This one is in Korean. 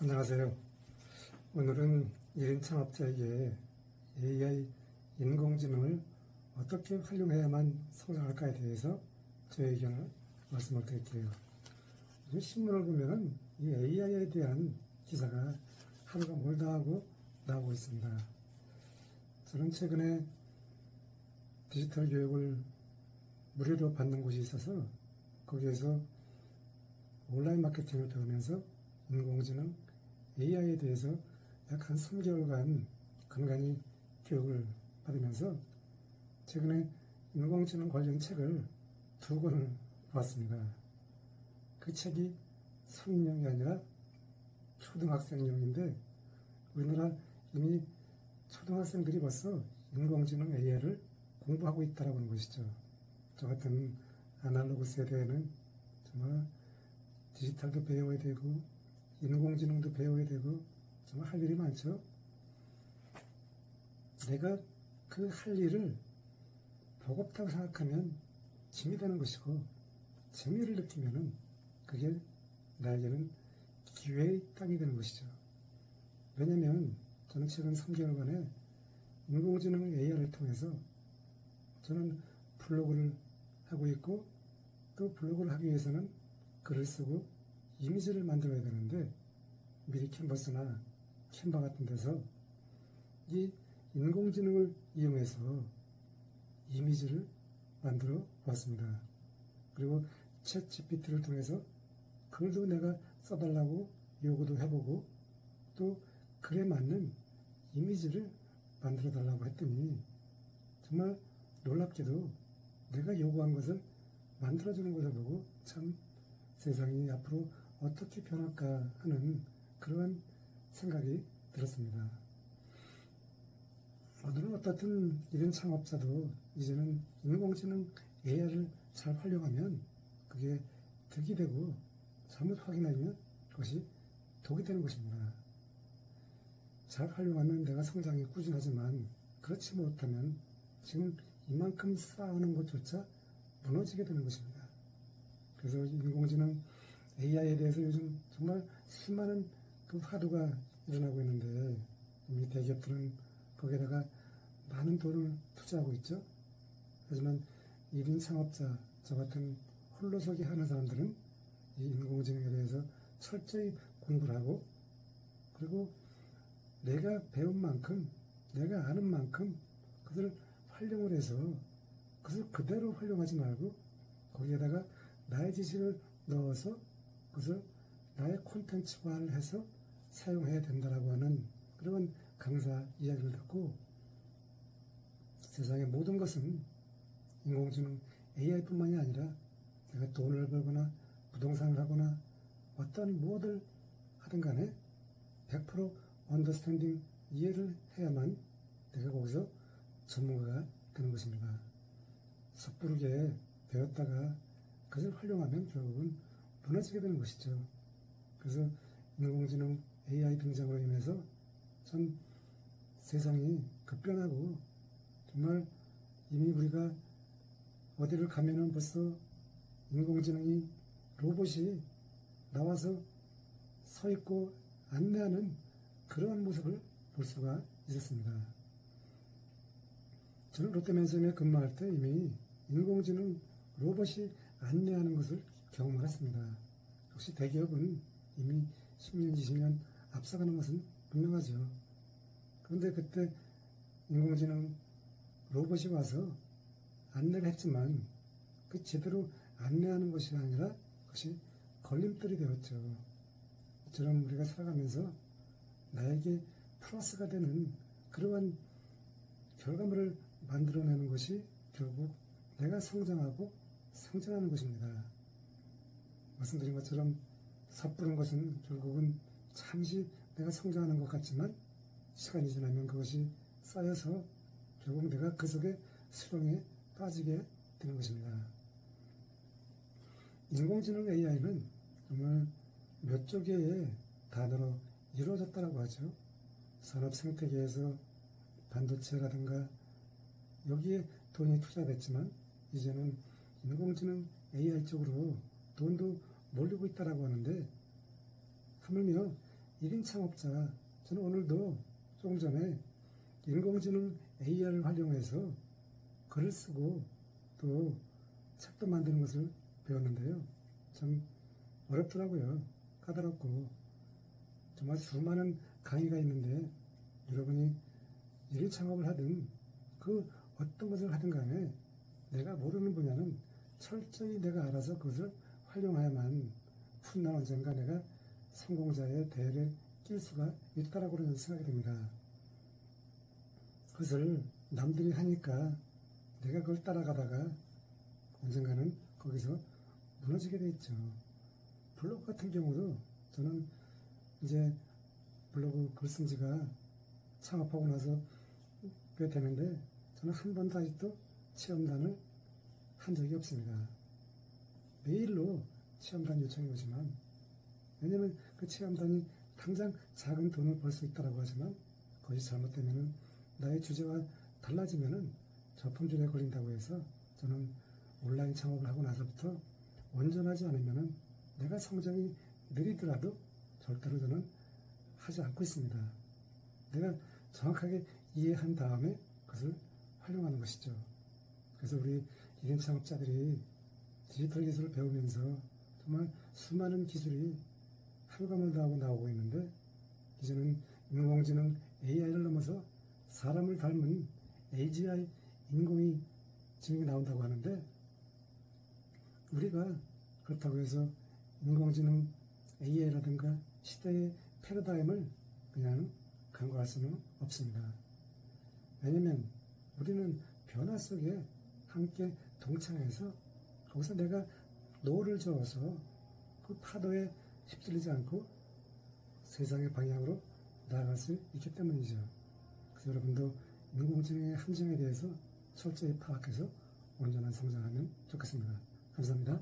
안녕하세요. 오늘은 1인 창업자에게 AI 인공지능을 어떻게 활용해야만 성장할까에 대해서 제 의견을 말씀을 드릴게요. 요즘 신문을 보면은 이 AI에 대한 기사가 하루가 멀다 하고 나오고 있습니다. 저는 최근에 디지털 교육을 무료로 받는 곳이 있어서 거기에서 온라인 마케팅을 배우면서 인공지능 AI에 대해서 약 한 3개월간 간간히 교육을 받으면서 최근에 인공지능 관련 책을 2권을 보았습니다. 그 책이 성인용이 아니라 초등학생용인데 우리나라 이미 초등학생들이 벌써 인공지능 AI를 공부하고 있다라고 하는 것이죠. 저 같은 아날로그 세대에는 정말 디지털도 배워야 되고 인공지능도 배워야 되고 정말 할 일이 많죠. 내가 그 할 일을 버겁다고 생각하면 짐이 되는 것이고 재미를 느끼면은 그게 나에게는 기회의 땅이 되는 것이죠. 왜냐면 저는 최근 3개월간에 인공지능 AI를 통해서 저는 블로그를 하고 있고 또 블로그를 하기 위해서는 글을 쓰고 이미지를 만들어야 되는데 미리 캔버스나 캔바 같은 데서 이 인공지능을 이용해서 이미지를 만들어 보았습니다. 그리고 챗 GPT를 통해서 글도 내가 써달라고 요구도 해보고 또 글에 맞는 이미지를 만들어 달라고 했더니 정말 놀랍게도 내가 요구한 것을 만들어주는 것을 보고 참 세상이 앞으로 어떻게 변할까 하는 그러한 생각이 들었습니다. 오늘은 어떻든 이런 창업자도 이제는 인공지능 AI를 잘 활용하면 그게 득이 되고 잘못 확인하면 그것이 독이 되는 것입니다. 잘 활용하면 내가 성장이 꾸준하지만 그렇지 못하면 지금 이만큼 쌓아놓은 것조차 무너지게 되는 것입니다. 그래서 인공지능 AI에 대해서 요즘 정말 수많은 그 화두가 일어나고 있는데 이미 대기업들은 거기에다가 많은 돈을 투자하고 있죠. 하지만 1인 창업자, 저 같은 홀로서기 하는 사람들은 이 인공지능에 대해서 철저히 공부를 하고 그리고 내가 배운 만큼, 내가 아는 만큼 그것을 활용을 해서 그것을 그대로 활용하지 말고 거기에다가 나의 지식을 넣어서 그것을 나의 콘텐츠화를 해서 사용해야 된다라고 하는 그런 강사 이야기를 듣고 세상의 모든 것은 인공지능 AI뿐만이 아니라 내가 돈을 벌거나 부동산을 하거나 어떤 무엇을 하든 간에 100% 언더스탠딩 이해를 해야만 내가 거기서 전문가가 되는 것입니다. 섣부르게 배웠다가 그것을 활용하면 결국은 무너지게 되는 것이죠. 그래서 인공지능 AI 등장으로 인해서 전 세상이 급변하고 정말 이미 우리가 어디를 가면은 벌써 인공지능이 로봇이 나와서 서 있고 안내하는 그러한 모습을 볼 수가 있었습니다. 저는 롯데맨션에 근무할 때 이미 인공지능 로봇이 안내하는 것을 경험을 했습니다. 역시 대기업은 이미 10년, 20년 앞서가는 것은 분명하죠. 그런데 그때 인공지능 로봇이 와서 안내를 했지만 그 제대로 안내하는 것이 아니라 그것이 걸림돌이 되었죠. 이처럼 우리가 살아가면서 나에게 플러스가 되는 그러한 결과물을 만들어내는 것이 결국 내가 성장하고 성장하는 것입니다. 말씀드린 것처럼 섣부른 것은 결국은 잠시 내가 성장하는 것 같지만 시간이 지나면 그것이 쌓여서 결국 내가 그 속에 수렁에 빠지게 되는 것입니다. 인공지능 AI는 정말 몇 조개의 단어로 이루어졌다고 하죠. 산업 생태계에서 반도체라든가 여기에 돈이 투자됐지만 이제는 인공지능 AI 쪽으로 돈도 몰리고 있다고 하는데 하물며 1인 창업자, 저는 오늘도 조금 전에 인공지능 AI를 활용해서 글을 쓰고 또 책도 만드는 것을 배웠는데요. 참 어렵더라고요. 까다롭고 정말 수많은 강의가 있는데 여러분이 1인 창업을 하든 그 어떤 것을 하든 간에 내가 모르는 분야는 철저히 내가 알아서 그것을 활용해야만 훗날 언젠가 내가 성공자의 대열에 낄 수가 있다라고 저는 생각이 됩니다. 그것을 남들이 하니까 내가 그걸 따라가다가 언젠가는 거기서 무너지게 돼 있죠. 블로그 같은 경우도 저는 이제 블로그 글 쓴 지가 창업하고 나서 꽤 되는데 저는 한 번도 아직도 체험단을 한 적이 없습니다. 메일로 체험단 요청이 오지만 왜냐면 그 체험단이 당장 작은 돈을 벌 수 있다고 하지만 그것이 잘못되면은 나의 주제와 달라지면은 저품질에 걸린다고 해서 저는 온라인 창업을 하고 나서부터 온전하지 않으면은 내가 성장이 느리더라도 절대로 저는 하지 않고 있습니다. 내가 정확하게 이해한 다음에 그것을 활용하는 것이죠. 그래서 우리 1인 창업자들이 디지털 기술을 배우면서 정말 수많은 기술이 혈감을 다하고 나오고 있는데 이제는 인공지능 AI를 넘어서 사람을 닮은 AGI 인공지능이 나온다고 하는데 우리가 그렇다고 해서 인공지능 AI라든가 시대의 패러다임을 그냥 간과할 수는 없습니다. 왜냐면 우리는 변화 속에 함께 동참해서 거기서 내가 노를 저어서 그 파도에 휩쓸리지 않고 세상의 방향으로 나아갈 수 있기 때문이죠. 그래서 여러분도 인공지능의 함정에 대해서 철저히 파악해서 온전한 성장하면 좋겠습니다. 감사합니다.